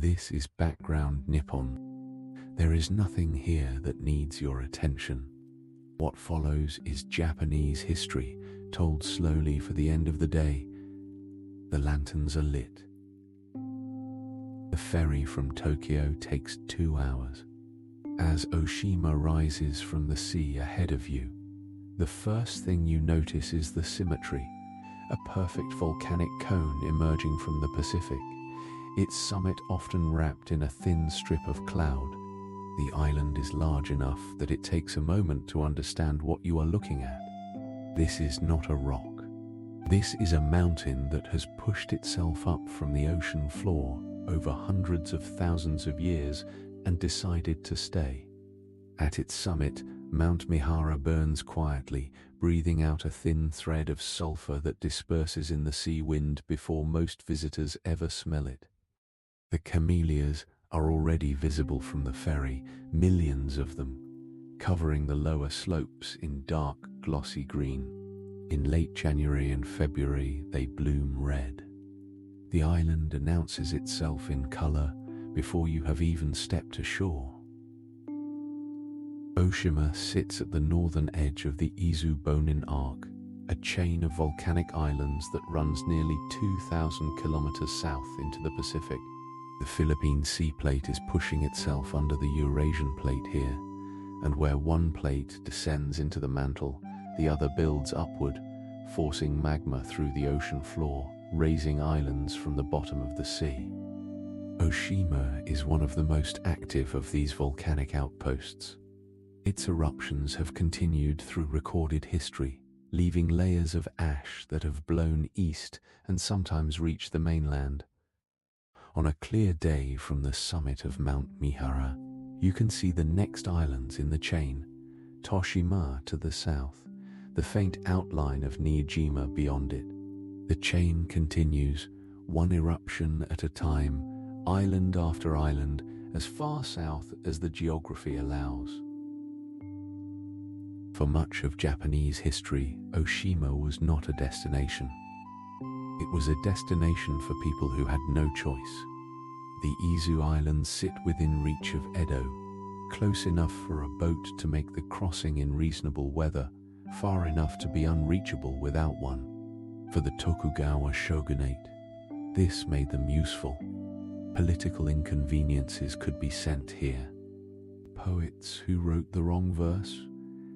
This is Background Nippon. There is nothing here that needs your attention. What follows is Japanese history, told slowly for the end of the day. The lanterns are lit. The ferry from Tokyo takes 2 hours. As Oshima rises from the sea ahead of you, the first thing you notice is the symmetry, a perfect volcanic cone emerging from the Pacific, its summit often wrapped in a thin strip of cloud. The island is large enough that it takes a moment to understand what you are looking at. This is not a rock. This is a mountain that has pushed itself up from the ocean floor over hundreds of thousands of years and decided to stay. At its summit, Mount Mihara burns quietly, breathing out a thin thread of sulfur that disperses in the sea wind before most visitors ever smell it. The camellias are already visible from the ferry, millions of them, covering the lower slopes in dark, glossy green. In late January and February, they bloom red. The island announces itself in color before you have even stepped ashore. Oshima sits at the northern edge of the Izu-Bonin Arc, a chain of volcanic islands that runs nearly 2,000 kilometers south into the Pacific. The Philippine Sea Plate is pushing itself under the Eurasian Plate here, and where one plate descends into the mantle, the other builds upward, forcing magma through the ocean floor, raising islands from the bottom of the sea. Oshima is one of the most active of these volcanic outposts. Its eruptions have continued through recorded history, leaving layers of ash that have blown east and sometimes reached the mainland. On a clear day from the summit of Mount Mihara, you can see the next islands in the chain, Oshima to the south, the faint outline of Niijima beyond it. The chain continues, one eruption at a time, island after island, as far south as the geography allows. For much of Japanese history, Oshima was not a destination. It was a destination for people who had no choice. The Izu Islands sit within reach of Edo, close enough for a boat to make the crossing in reasonable weather, far enough to be unreachable without one. For the Tokugawa shogunate, this made them useful. Political inconveniences could be sent here. Poets who wrote the wrong verse,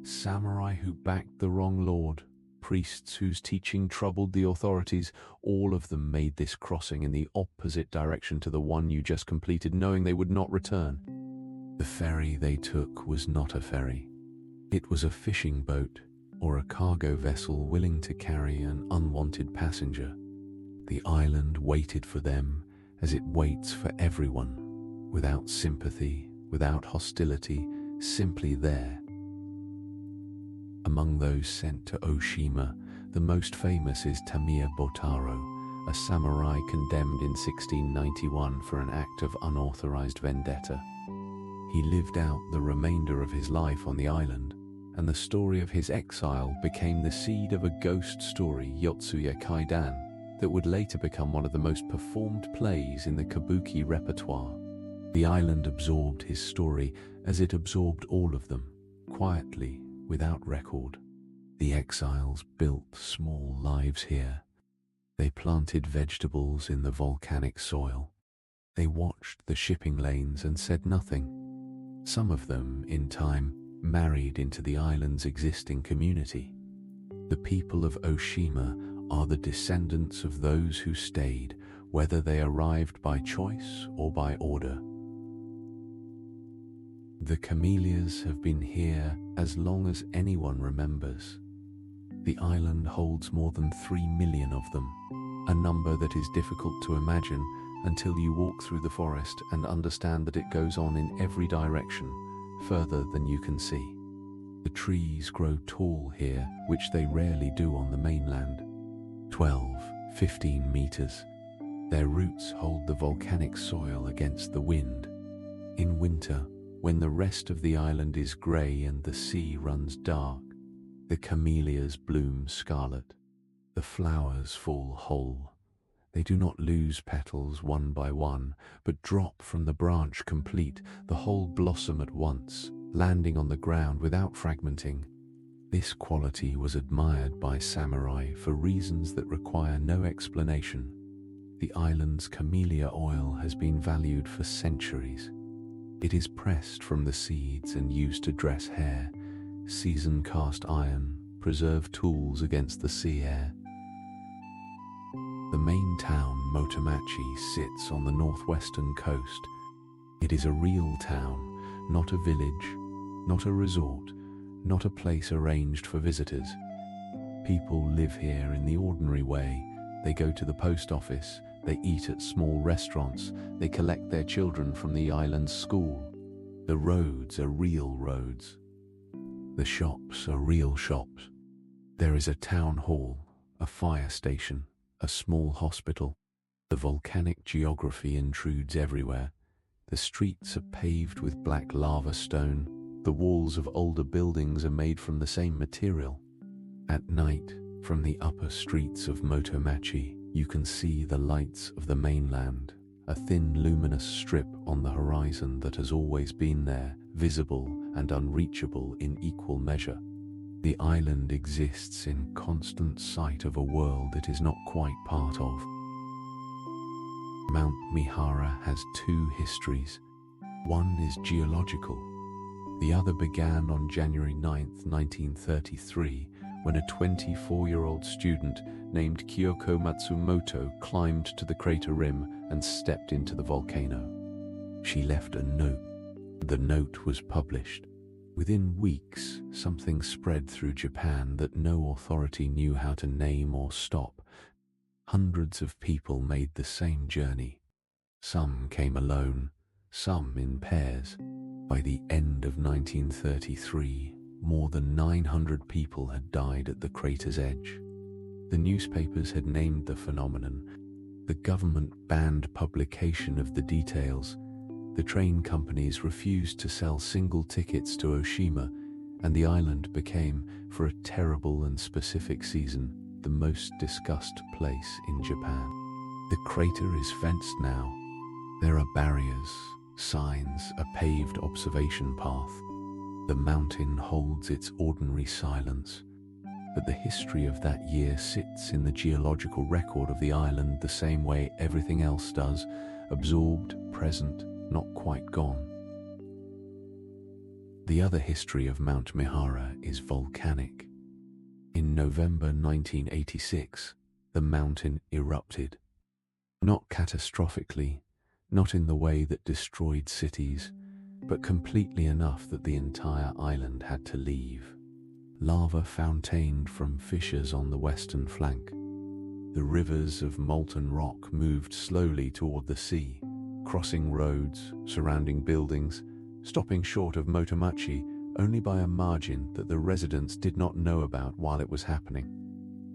samurai who backed the wrong lord, priests whose teaching troubled the authorities, all of them made this crossing in the opposite direction to the one you just completed, knowing they would not return. The ferry they took was not a ferry. It was a fishing boat or a cargo vessel willing to carry an unwanted passenger. The island waited for them as it waits for everyone, without sympathy, without hostility, simply there. Among those sent to Oshima, the most famous is Tamiya Botaro, a samurai condemned in 1691 for an act of unauthorized vendetta. He lived out the remainder of his life on the island, and the story of his exile became the seed of a ghost story, Yotsuya Kaidan, that would later become one of the most performed plays in the kabuki repertoire. The island absorbed his story as it absorbed all of them, quietly, without record. The exiles built small lives here. They planted vegetables in the volcanic soil. They watched the shipping lanes and said nothing. Some of them, in time, married into the island's existing community. The people of Oshima are the descendants of those who stayed, whether they arrived by choice or by order. The camellias have been here as long as anyone remembers. The island holds more than 3 million of them, a number that is difficult to imagine until you walk through the forest and understand that it goes on in every direction, further than you can see. The trees grow tall here, which they rarely do on the mainland. 12, 15 meters. Their roots hold the volcanic soil against the wind. In winter, when the rest of the island is grey and the sea runs dark, the camellias bloom scarlet. The flowers fall whole. They do not lose petals one by one, but drop from the branch complete, the whole blossom at once, landing on the ground without fragmenting. This quality was admired by samurai for reasons that require no explanation. The island's camellia oil has been valued for centuries. It is pressed from the seeds and used to dress hair, season cast iron, preserve tools against the sea air. The main town, Motomachi, sits on the northwestern coast. It is a real town, not a village, not a resort, not a place arranged for visitors. People live here in the ordinary way. They go to the post office, they eat at small restaurants, they collect their children from the island's school. The roads are real roads. The shops are real shops. There is a town hall, a fire station, a small hospital. The volcanic geography intrudes everywhere. The streets are paved with black lava stone. The walls of older buildings are made from the same material. At night, from the upper streets of Motomachi, you can see the lights of the mainland, a thin luminous strip on the horizon that has always been there, visible and unreachable in equal measure. The island exists in constant sight of a world it is not quite part of. Mount Mihara has two histories. One is geological. The other began on January 9, 1933, when a 24-year-old student named Kyoko Matsumoto climbed to the crater rim and stepped into the volcano. She left a note. The note was published. Within weeks, something spread through Japan that no authority knew how to name or stop. Hundreds of people made the same journey. Some came alone, some in pairs. By the end of 1933, more than 900 people had died at the crater's edge. The newspapers had named the phenomenon. The government banned publication of the details. The train companies refused to sell single tickets to Oshima, and the island became, for a terrible and specific season, the most discussed place in Japan. The crater is fenced now. There are barriers, signs, a paved observation path. The mountain holds its ordinary silence, but the history of that year sits in the geological record of the island the same way everything else does, absorbed, present, not quite gone. The other history of Mount Mihara is volcanic. In November 1986, the mountain erupted. Not catastrophically, not in the way that destroyed cities, but completely enough that the entire island had to leave. Lava fountained from fissures on the western flank. The rivers of molten rock moved slowly toward the sea, crossing roads, surrounding buildings, stopping short of Motomachi only by a margin that the residents did not know about while it was happening.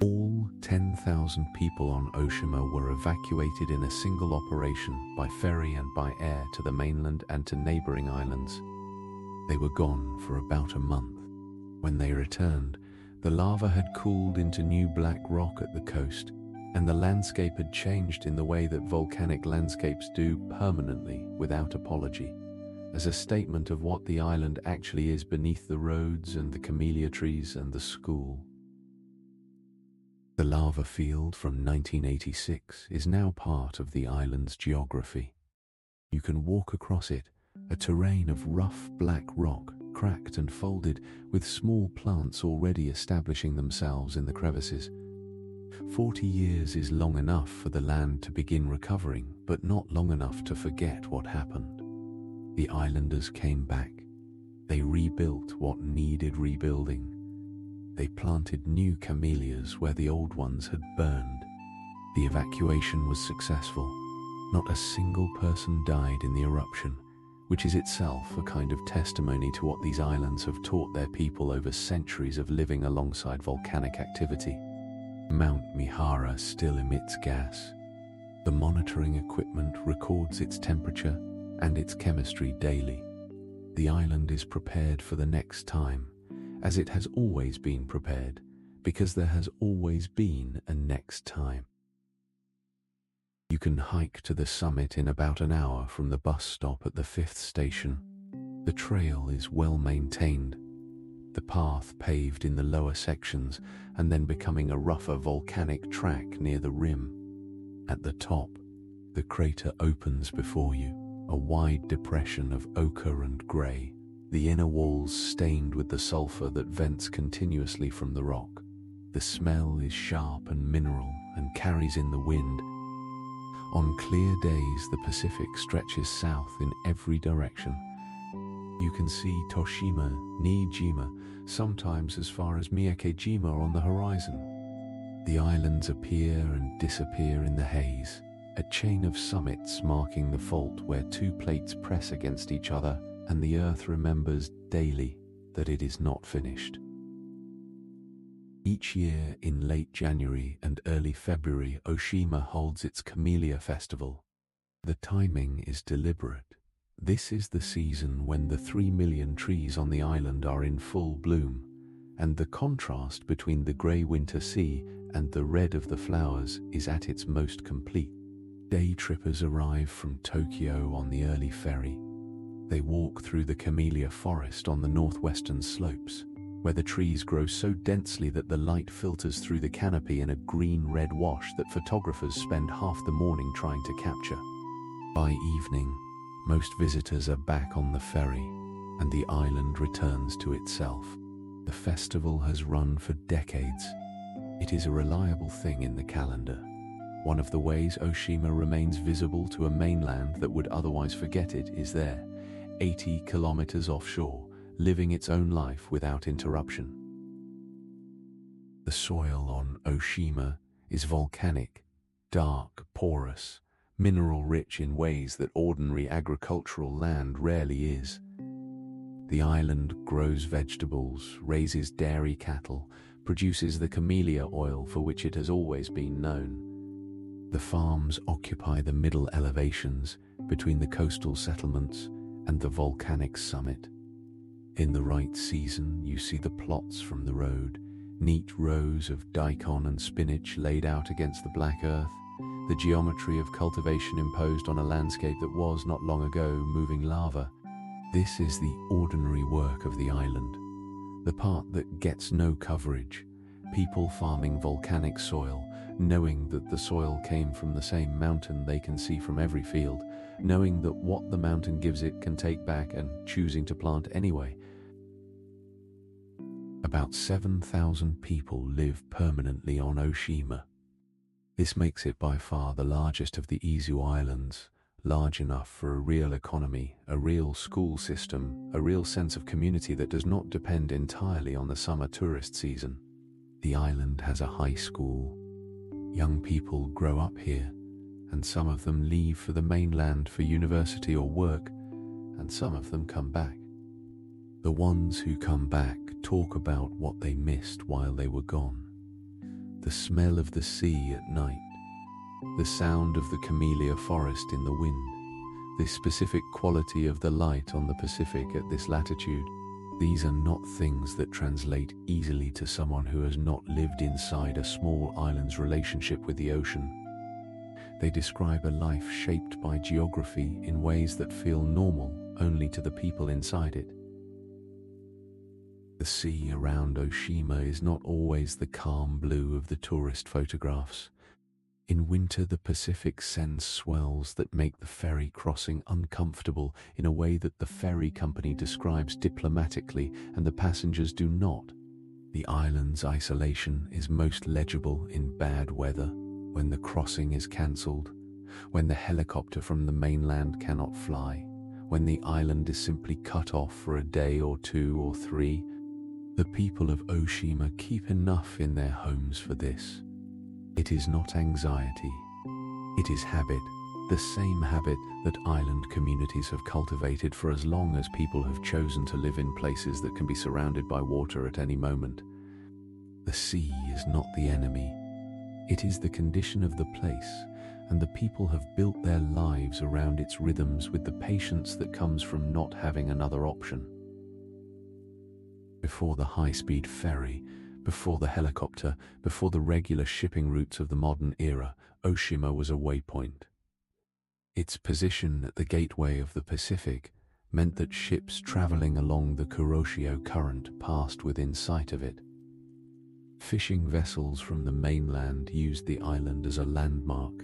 All 10,000 people on Oshima were evacuated in a single operation by ferry and by air to the mainland and to neighboring islands. They were gone for about a month. When they returned, the lava had cooled into new black rock at the coast, and the landscape had changed in the way that volcanic landscapes do permanently without apology, as a statement of what the island actually is beneath the roads and the camellia trees and the school. The lava field from 1986 is now part of the island's geography. You can walk across it, a terrain of rough black rock, cracked and folded, with small plants already establishing themselves in the crevices. 40 years is long enough for the land to begin recovering, but not long enough to forget what happened. The islanders came back. They rebuilt what needed rebuilding. They planted new camellias where the old ones had burned. The evacuation was successful. Not a single person died in the eruption, which is itself a kind of testimony to what these islands have taught their people over centuries of living alongside volcanic activity. Mount Mihara still emits gas. The monitoring equipment records its temperature and its chemistry daily. The island is prepared for the next time, as it has always been prepared, because there has always been a next time. You can hike to the summit in about an hour from the bus stop at the 5th station. The trail is well maintained, the path paved in the lower sections and then becoming a rougher volcanic track near the rim. At the top, the crater opens before you, a wide depression of ochre and grey, the inner walls stained with the sulfur that vents continuously from the rock. The smell is sharp and mineral and carries in the wind. On clear days, the Pacific stretches south in every direction. You can see Toshima, Niijima, sometimes as far as Miyakejima on the horizon. The islands appear and disappear in the haze, a chain of summits marking the fault where two plates press against each other and the Earth remembers daily that it is not finished. Each year in late January and early February, Oshima holds its Camellia Festival. The timing is deliberate. This is the season when the 3 million trees on the island are in full bloom, and the contrast between the grey winter sea and the red of the flowers is at its most complete. Day trippers arrive from Tokyo on the early ferry. They walk through the camellia forest on the northwestern slopes, where the trees grow so densely that the light filters through the canopy in a green-red wash that photographers spend half the morning trying to capture. By evening, most visitors are back on the ferry, and the island returns to itself. The festival has run for decades. It is a reliable thing in the calendar. One of the ways Oshima remains visible to a mainland that would otherwise forget it is there, 80 kilometers offshore, living its own life without interruption. The soil on Oshima is volcanic, dark, porous, mineral-rich in ways that ordinary agricultural land rarely is. The island grows vegetables, raises dairy cattle, produces the camellia oil for which it has always been known. The farms occupy the middle elevations between the coastal settlements and the volcanic summit. In the right season, you see the plots from the road, neat rows of daikon and spinach laid out against the black earth, the geometry of cultivation imposed on a landscape that was, not long ago, moving lava. This is the ordinary work of the island, the part that gets no coverage, people farming volcanic soil, knowing that the soil came from the same mountain they can see from every field, knowing that what the mountain gives it can take back and choosing to plant anyway. About 7,000 people live permanently on Oshima. This makes it by far the largest of the Izu Islands, large enough for a real economy, a real school system, a real sense of community that does not depend entirely on the summer tourist season. The island has a high school. Young people grow up here, and some of them leave for the mainland for university or work, and some of them come back. The ones who come back talk about what they missed while they were gone. The smell of the sea at night, the sound of the camellia forest in the wind, the specific quality of the light on the Pacific at this latitude. These are not things that translate easily to someone who has not lived inside a small island's relationship with the ocean. They describe a life shaped by geography in ways that feel normal only to the people inside it. The sea around Oshima is not always the calm blue of the tourist photographs. In winter, the Pacific sends swells that make the ferry crossing uncomfortable in a way that the ferry company describes diplomatically and the passengers do not. The island's isolation is most legible in bad weather, when the crossing is cancelled, when the helicopter from the mainland cannot fly, when the island is simply cut off for a day or two or three. The people of Oshima keep enough in their homes for this. It is not anxiety. It is habit, the same habit that island communities have cultivated for as long as people have chosen to live in places that can be surrounded by water at any moment. The sea is not the enemy. It is the condition of the place, and the people have built their lives around its rhythms with the patience that comes from not having another option. Before the high-speed ferry, Before the helicopter, before the regular shipping routes of the modern era, Oshima was a waypoint. Its position at the gateway of the Pacific meant that ships traveling along the Kuroshio Current passed within sight of it. Fishing vessels from the mainland used the island as a landmark.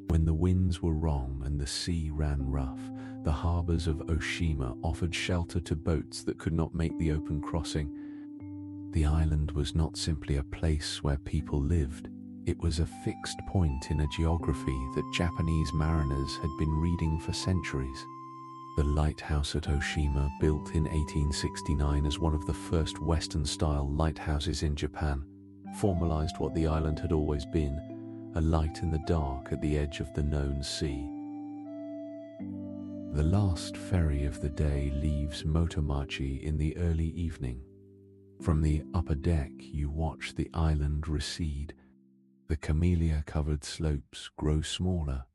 When the winds were wrong and the sea ran rough, the harbors of Oshima offered shelter to boats that could not make the open crossing. The island was not simply a place where people lived, it was a fixed point in a geography that Japanese mariners had been reading for centuries. The lighthouse at Oshima, built in 1869 as one of the first Western-style lighthouses in Japan, formalized what the island had always been, a light in the dark at the edge of the known sea. The last ferry of the day leaves Motomachi in the early evening. From the upper deck you watch the island recede. The camellia-covered slopes grow smaller.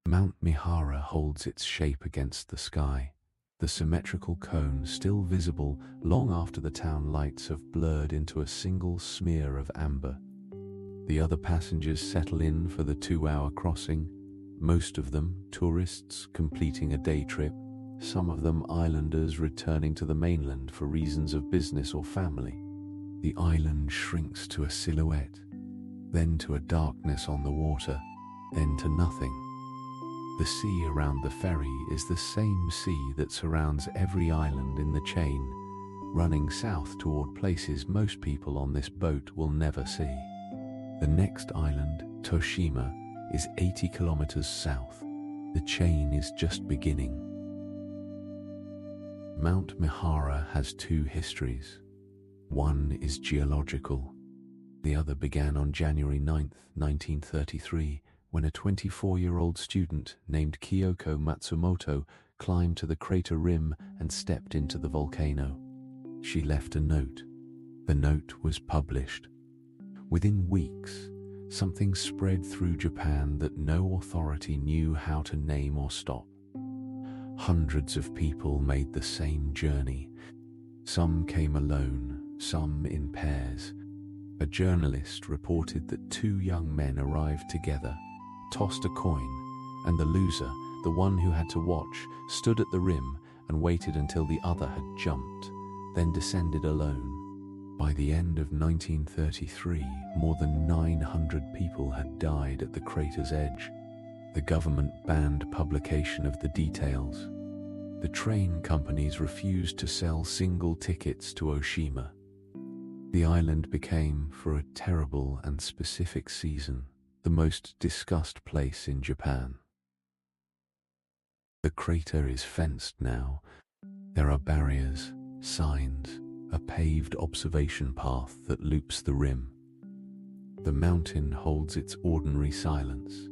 Mount Mihara holds its shape against the sky, the symmetrical cone still visible long after the town lights have blurred into a single smear of amber. The other passengers settle in for the 2-hour crossing, most of them tourists completing a day trip, some of them islanders returning to the mainland for reasons of business or family. The island shrinks to a silhouette, then to a darkness on the water, then to nothing. The sea around the ferry is the same sea that surrounds every island in the chain, running south toward places most people on this boat will never see. The next island, Toshima, is 80 kilometers south. The chain is just beginning. Mount Mihara has two histories. One is geological. The other began on January 9, 1933, when a 24-year-old student named Kyoko Matsumoto climbed to the crater rim and stepped into the volcano. She left a note. The note was published. Within weeks, something spread through Japan that no authority knew how to name or stop. Hundreds of people made the same journey. Some came alone, some in pairs. A journalist reported that two young men arrived together, tossed a coin, and the loser, the one who had to watch, stood at the rim and waited until the other had jumped, then descended alone. By the end of 1933, more than 900 people had died at the crater's edge. The government banned publication of the details. The train companies refused to sell single tickets to Oshima. The island became, for a terrible and specific season, the most discussed place in Japan. The crater is fenced now. There are barriers, signs, a paved observation path that loops the rim. The mountain holds its ordinary silence.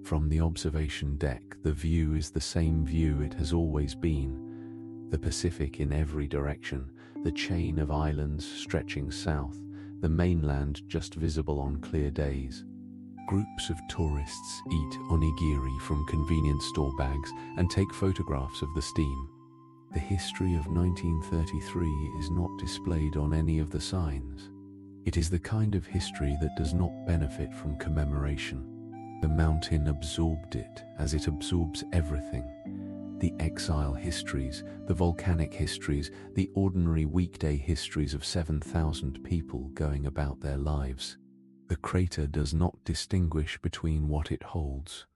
From the observation deck, the view is the same view it has always been. The Pacific in every direction, the chain of islands stretching south, the mainland just visible on clear days. Groups of tourists eat onigiri from convenience store bags and take photographs of the steam. The history of 1933 is not displayed on any of the signs. It is the kind of history that does not benefit from commemoration. The mountain absorbed it as it absorbs everything. The exile histories, the volcanic histories, the ordinary weekday histories of 7,000 people going about their lives. The crater does not distinguish between what it holds.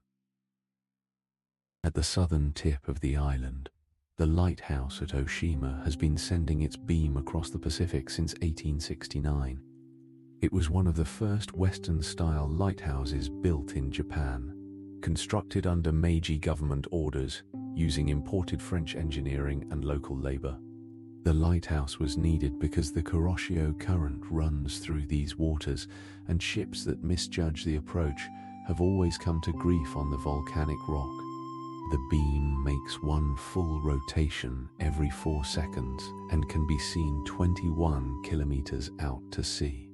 At the southern tip of the island, the lighthouse at Oshima has been sending its beam across the Pacific since 1869. It was one of the first Western-style lighthouses built in Japan, constructed under Meiji government orders, using imported French engineering and local labor. The lighthouse was needed because the Kuroshio Current runs through these waters, and ships that misjudge the approach have always come to grief on the volcanic rock. The beam makes one full rotation every 4 seconds and can be seen 21 kilometers out to sea.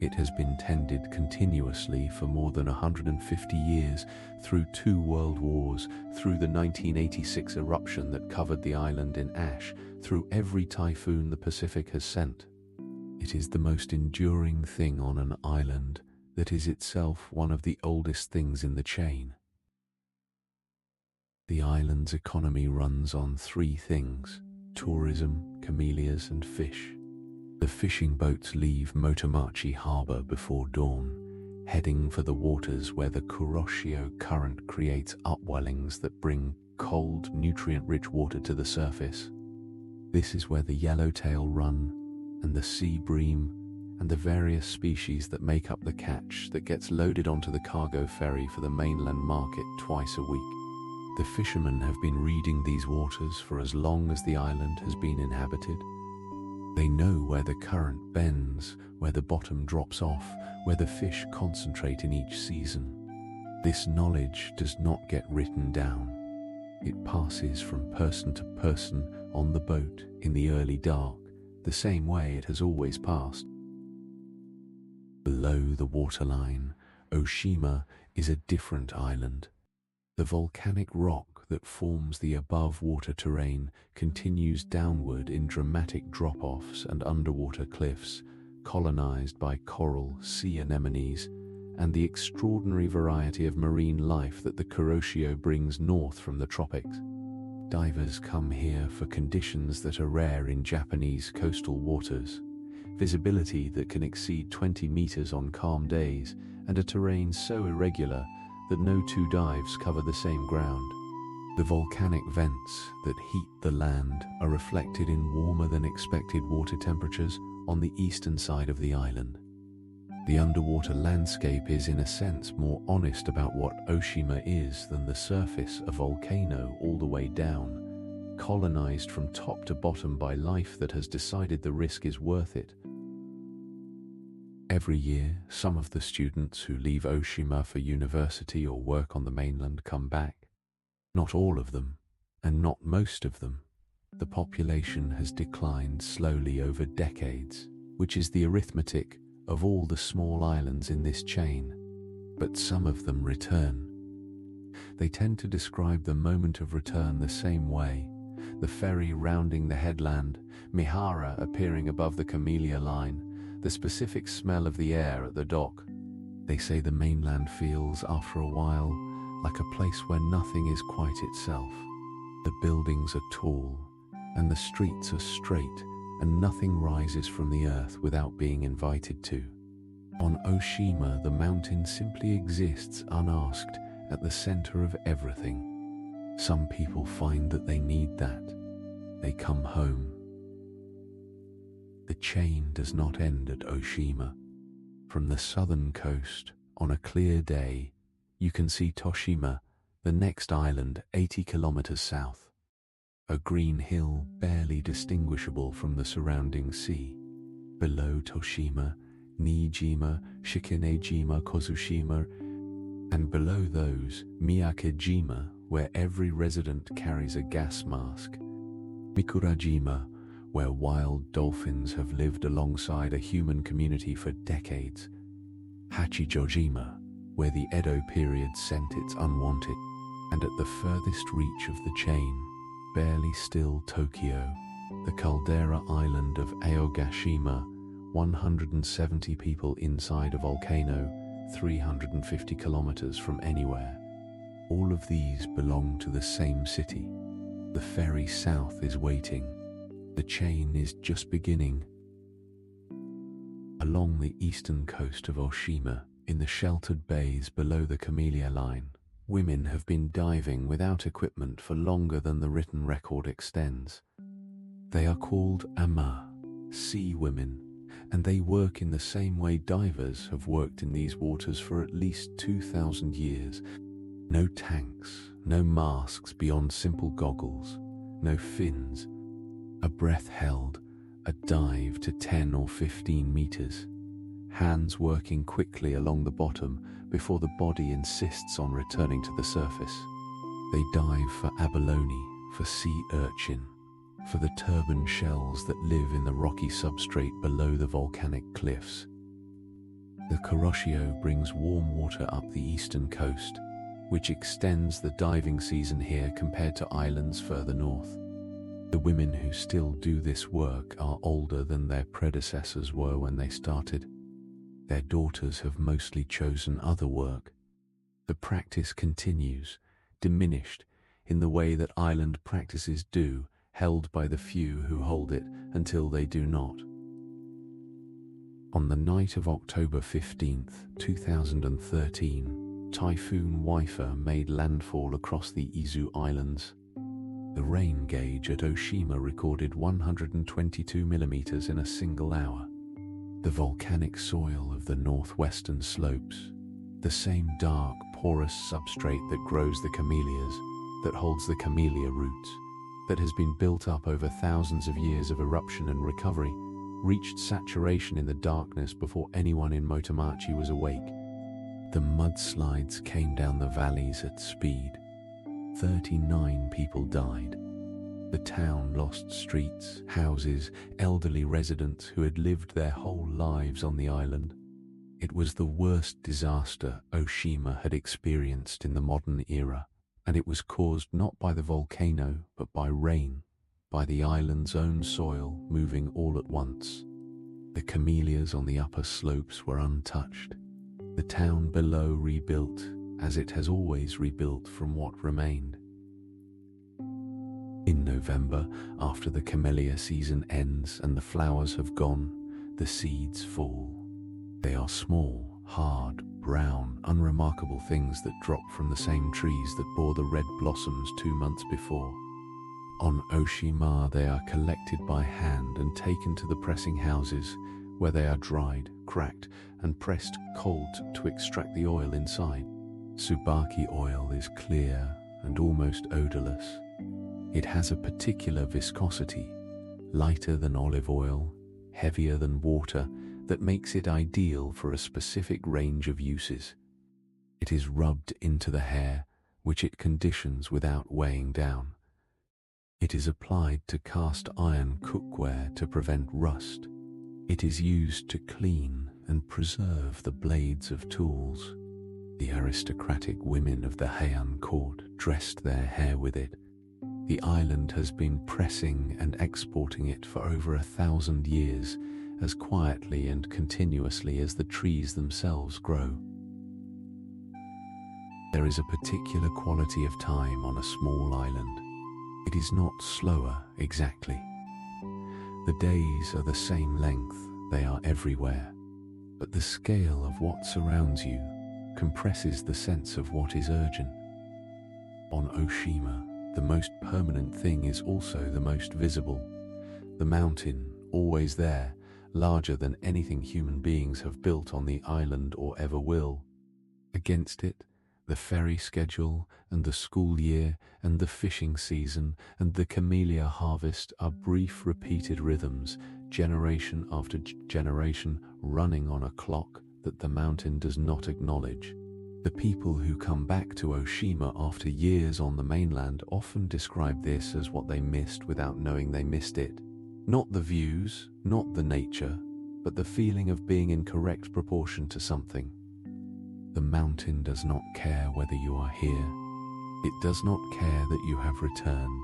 It has been tended continuously for more than 150 years, through 2 world wars, through the 1986 eruption that covered the island in ash, through every typhoon the Pacific has sent. It is the most enduring thing on an island that is itself one of the oldest things in the chain. The island's economy runs on three things: tourism, camellias, and fish. The fishing boats leave Motomachi harbor before dawn, heading for the waters where the Kuroshio current creates upwellings that bring cold, nutrient-rich water to the surface. This is where the yellowtail run, and the sea bream, and the various species that make up the catch that gets loaded onto the cargo ferry for the mainland market twice a week. The fishermen have been reading these waters for as long as the island has been inhabited. They know where the current bends, where the bottom drops off, where the fish concentrate in each season. This knowledge does not get written down. It passes from person to person on the boat in the early dark, the same way it has always passed. Below the waterline, Oshima is a different island. The volcanic rock that forms the above-water terrain continues downward in dramatic drop-offs and underwater cliffs, colonized by coral, sea anemones, and the extraordinary variety of marine life that the Kuroshio brings north from the tropics. Divers come here for conditions that are rare in Japanese coastal waters: visibility that can exceed 20 meters on calm days, and a terrain so irregular that no two dives cover the same ground. The volcanic vents that heat the land are reflected in warmer than expected water temperatures on the eastern side of the island. The underwater landscape is in a sense more honest about what Oshima is than the surface, a volcano all the way down, colonized from top to bottom by life that has decided the risk is worth it. Every year, some of the students who leave Oshima for university or work on the mainland come back. Not all of them, and not most of them. The population has declined slowly over decades, which is the arithmetic of all the small islands in this chain. But some of them return. They tend to describe the moment of return the same way: the ferry rounding the headland, Mihara appearing above the camellia line, the specific smell of the air at the dock. They say the mainland feels, after a while, like a place where nothing is quite itself. The buildings are tall, and the streets are straight, and nothing rises from the earth without being invited to. On Oshima, the mountain simply exists unasked at the center of everything. Some people find that they need that. They come home. The chain does not end at Oshima. From the southern coast, on a clear day, you can see Toshima, the next island 80 kilometers south. A green hill barely distinguishable from the surrounding sea. Below Toshima, Niijima, Shikanejima, Kozushima, and below those, Miyakejima, where every resident carries a gas mask. Mikurajima, where wild dolphins have lived alongside a human community for decades. Hachijojima, where the Edo period sent its unwanted, and at the furthest reach of the chain, barely still Tokyo, the caldera island of Aogashima, 170 people inside a volcano, 350 kilometers from anywhere. All of these belong to the same city. The ferry south is waiting. The chain is just beginning. Along the eastern coast of Oshima, in the sheltered bays below the camellia line, women have been diving without equipment for longer than the written record extends. They are called ama, sea women, and they work in the same way divers have worked in these waters for at least 2,000 years. No tanks, no masks beyond simple goggles, no fins. A breath held, a dive to 10 or 15 meters. Hands working quickly along the bottom before the body insists on returning to the surface. They dive for abalone, for sea urchin, for the turban shells that live in the rocky substrate below the volcanic cliffs. The Kuroshio brings warm water up the eastern coast, which extends the diving season here compared to islands further north. The women who still do this work are older than their predecessors were when they started. Their daughters have mostly chosen other work. The practice continues, diminished in the way that island practices do, held by the few who hold it until they do not. On the night of October 15th, 2013, Typhoon Waifa made landfall across the Izu Islands. The rain gauge at Oshima recorded 122 millimeters in a single hour. The volcanic soil of the northwestern slopes, the same dark, porous substrate that grows the camellias, that holds the camellia roots, that has been built up over thousands of years of eruption and recovery, reached saturation in the darkness before anyone in Motomachi was awake. The mudslides came down the valleys at speed. 39 people died. The town lost streets, houses, elderly residents who had lived their whole lives on the island. It was the worst disaster Oshima had experienced in the modern era, and it was caused not by the volcano but by rain, by the island's own soil moving all at once. The camellias on the upper slopes were untouched. The town below rebuilt, as it has always rebuilt from what remained. In November, after the camellia season ends and the flowers have gone, the seeds fall. They are small, hard, brown, unremarkable things that drop from the same trees that bore the red blossoms 2 months before. On Oshima, they are collected by hand and taken to the pressing houses, where they are dried, cracked, and pressed cold to extract the oil inside. Tsubaki oil is clear and almost odorless. It has a particular viscosity, lighter than olive oil, heavier than water, that makes it ideal for a specific range of uses. It is rubbed into the hair, which it conditions without weighing down. It is applied to cast iron cookware to prevent rust. It is used to clean and preserve the blades of tools. The aristocratic women of the Heian court dressed their hair with it. The island has been pressing and exporting it for over 1,000 years, as quietly and continuously as the trees themselves grow. There is a particular quality of time on a small island. It is not slower exactly. The days are the same length, they are everywhere, but the scale of what surrounds you compresses the sense of what is urgent. On Oshima, the most permanent thing is also the most visible. The mountain, always there, larger than anything human beings have built on the island or ever will. Against it, the ferry schedule and the school year and the fishing season and the camellia harvest are brief repeated rhythms, generation after generation, running on a clock that the mountain does not acknowledge. The people who come back to Oshima after years on the mainland often describe this as what they missed without knowing they missed it. Not the views, not the nature, but the feeling of being in correct proportion to something. The mountain does not care whether you are here. It does not care that you have returned.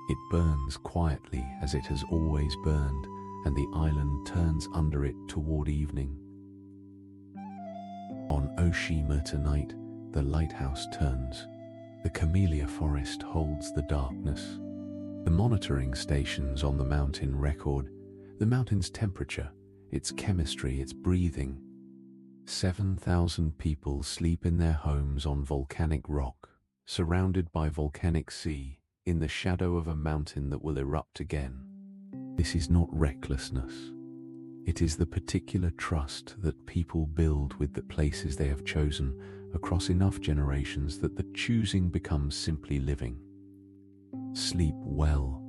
It burns quietly as it has always burned, and the island turns under it toward evening. On Oshima tonight, the lighthouse turns. The camellia forest holds the darkness. The monitoring stations on the mountain record the mountain's temperature, its chemistry, its breathing. 7,000 people sleep in their homes on volcanic rock, surrounded by volcanic sea, in the shadow of a mountain that will erupt again. This is not recklessness. It is the particular trust that people build with the places they have chosen across enough generations that the choosing becomes simply living. Sleep well,